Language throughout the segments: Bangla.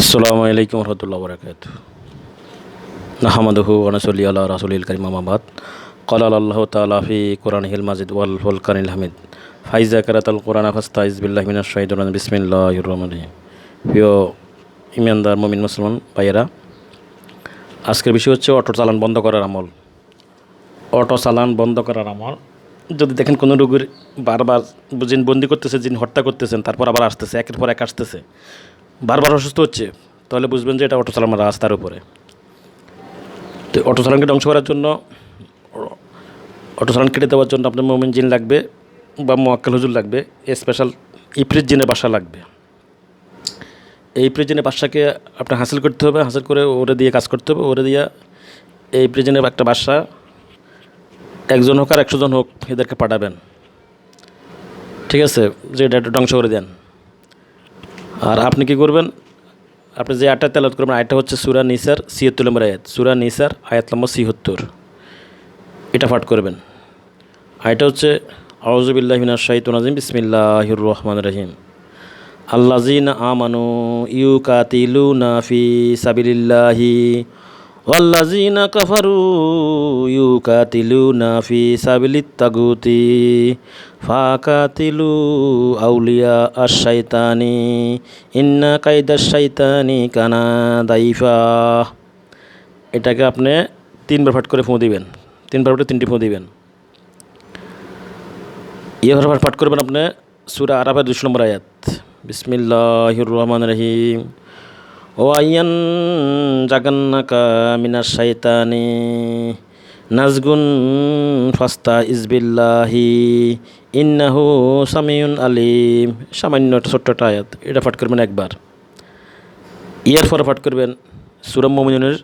আসসালামু আলাইকুম রহমতুল্লাহ বরকাত নাহমাদুহু ওয়া নুসাল্লি আলা রাসূলিল কারীম আম্মা বাদ ক্বালা আল্লাহু তাআলা ফি কুরআনিহিল মাজিদ ওয়াল ফুরকানিল হামিদ ফাইজা কারাতাল কুরআনা ফাস্তাইজ বিল্লাহি মিনাশ শাইতানির রাজিম বিসমিল্লাহির রহমানির রহিম। প্রিয় ইমানদার মুমিন মুসলমান ভাইয়েরা, আজকের বিষয় হচ্ছে অটো চালান বন্ধ করার আমল। অটো চালান বন্ধ করার আমল। যদি দেখেন কোনো রোগীর বারবার জিন বন্দি করতেছে, জিন হত্যা করতেছেন, তারপর আবার আসতেছে, একের পর এক আসতেছে, বারবার অসুস্থ হচ্ছে, তাহলে বুঝবেন যে এটা অটো চালান রাস্তার উপরে। তো অটো চালানকে ধ্বংস করার জন্য, অটো চালান কেটে দেওয়ার জন্য আপনার মুমিন জিন লাগবে বা মুয়াক্কাল হুজুর লাগবে, স্পেশাল ইফরিত জিনের বাসা লাগবে। এই ইফরিত জিনের বাসাকে আপনার হাসিল করতে হবে, হাসিল করে ওরে দিয়ে কাজ করতে হবে। ওরে দিয়ে এই ইফরিত জিনের একটা বাসা, একজন হোক আর 100 জন হোক, এদেরকে পাঠাবেন। ঠিক আছে, যে এটা একটু ধ্বংস করে দেন। আর আপনি কি করবেন, আপনি যে আয়টা তেলাওয়াত করবেন, আয়টা হচ্ছে সূরা নিসার ৭৬ নম্বর আয়াত, সূরা নিসার আয়াত নম্বর ৭৬, এটা পাঠ করবেন। আয়টা হচ্ছে আউযু বিল্লাহি মিনাশ শাইতানির রাজিম বিসমিল্লাহির রহমানির রহিম। আল্লাযীনা আমানু ইউকাতিলুনা ফি সাবিলিল্লাহি ওয়াল্লাযীনা কাফারু ইউকাতিলুনা ফি সাবিলিত তাগুতি ফাকাতিলু আউলিয়া আশ-শাইতানি ইন্না কাইদাশ শাইতানি কানা দাইফা। এটাকে আপনি 3বার পাঠ করে ফুঁ দিবেন, 3বার পাঠে 3টি ফুঁ দিবেন। এভাবে পাঠ করবেন আপনি সূরা আরাফের ২০ নম্বর আয়াত, বিসমিল্লাহির রহমানির রহিম। ও আইয়ান জাগান্নাকা মিনাশ শাইতানি নাজগুন ফাস্তা ইজবিল্লাহি ইন্নাহু সামিউন আলিম। সামান্য ছোট্ট আয়াত, এটা পাঠ করবেন একবার। ইয়ার পরে পাঠ করবেন সূরা মুমিনুনের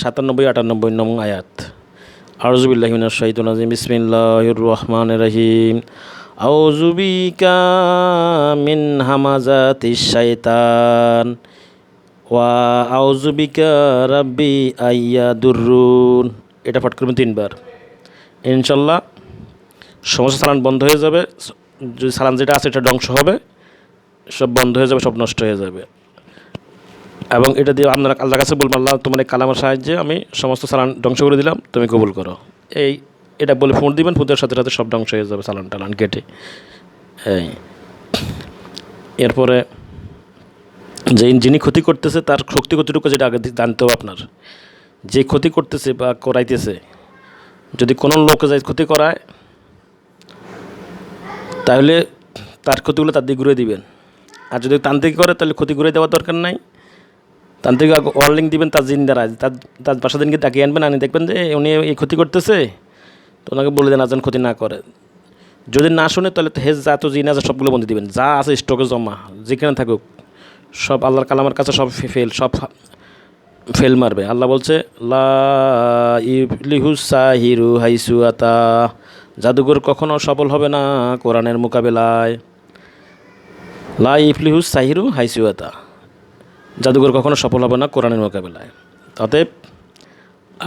৯৭-৯৮ নং আয়াত, আউযু বিল্লাহি মিনাশ শাইতানির রাজিম বিসমিল্লাহির রহমানির রহিম। আউযু বিকা মিন হামাযাতিশ শাইতান ওয়া আউযু বিকা রাব্বি আইয়াদুররুন। এটা পাঠ করবেন 3বার। ইনশাল্লাহ সমস্ত চালান বন্ধ হয়ে যাবে। যদি চালান যেটা আছে এটা ধ্বংস হবে, সব বন্ধ হয়ে যাবে, সব নষ্ট হয়ে যাবে। এবং এটা দিয়ে আপনারা আল্লাহর কাছে বলবেন, আল্লাহ তোমার এই কালামের সাহায্যে আমি সমস্ত চালান ধ্বংস করে দিলাম, তুমি কবুল করো। এটা বলে ফোন দিবেন, ফোনের সাথে সাথে সব ধ্বংস হয়ে যাবে, চালান টালান কেটে। এরপরে যিনি ক্ষতি করতেছে তার শক্তি কতটুকু, যেটা আগে জানতে হবে আপনার। যে ক্ষতি করতেছে বা করাইতেছে, যদি কোনো লোকে যায় ক্ষতি করায়, তাহলে তার ক্ষতিগুলো তার দিকে ঘুরে দিবেন। আর যদি তান্ত্রিক করে, তাহলে ক্ষতি ঘুরে দেওয়ার দরকার নাই। তান্ত্রিক ওয়ার্নিং দিবেন তার জিন দ্বারা, তার বাসা দিনকে তাকিয়ে আনবেন, আনি দেখবেন যে উনি এই ক্ষতি করতেছে, তো ওনাকে বলে দেন যেন ক্ষতি না করে। যদি না শুনে, তাহলে যত জিন আছে সবগুলো বন্ধ দিবেন, যা আছে স্টকে জমা, যেখানে থাকুক সব আল্লাহর কালামের কাছে সব ফেল মারবে। আল্লাহ বলছে লা ইফলিহুস সাহিরু হাইসু আতা, জাদুঘর কখনো সফল হবে না কোরআনের মোকাবেলায়। লা ইফলিহুস সাহিরু হাইসু আতা, জাদুঘর কখনো সফল হবে না কোরআনের মোকাবেলায়। অতএব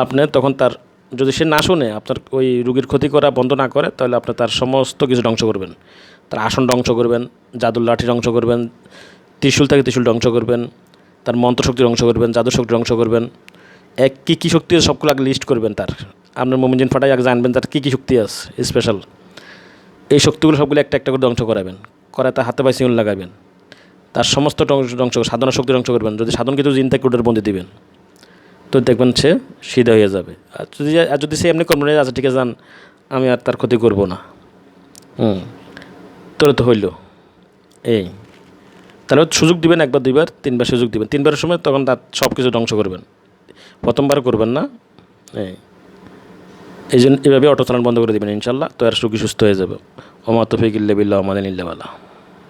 আপনি তখন তার, যদি সে না শুনে, আপনার ওই রুগীর ক্ষতি করা বন্ধ না করে, তাহলে আপনি তার সমস্ত কিছু ধ্বংস করবেন। তার আসন ধ্বংস করবেন, জাদুর লাঠি ধ্বংস করবেন, ত্রিশূল থেকে ত্রিশূল ধ্বংস করবেন, তার মন্ত্রশক্তি ধ্বংস করবেন, জাদুর শক্তি ধ্বংস করবেন। কী শক্তি আছে সবগুলো আগে লিস্ট করবেন। তার আপনার মুমিন জিন ফাটাই আগে জানবেন তার কী শক্তি আছে স্পেশাল। এই শক্তিগুলো সবগুলো একটা একটা করে ধ্বংস করাবেন, করে তার হাতে পায়ে সিউল লাগাবেন, তার সমস্ত ধ্বংস, সাধনা শক্তি ধ্বংস করবেন। যদি সাধন কিছু জিন থেকে ওটার বন্দি দিবেন, তো দেখবেন সে সিধা হয়ে যাবে। আর যদি সে এমনি করবেন, আচ্ছা ঠিক আছে যান, আমি আর তার ক্ষতি করবো না, তোর তো হইল তাহলে সুযোগ দিবেন, 1বার 2বার 3বার সুযোগ দিবেন। 3বারের সময় তখন তার সব কিছু ধ্বংস করবেন, প্রথমবার করবেন না। এই জন্য এভাবে অটো চালান বন্ধ করে দেবেন, ইনশাল্লাহ তো আর সুখী সুস্থ হয়ে যাবে। ওমা তৌফিক ইল্লা বিল্লাহ, আমাদের ইল্লা বালা।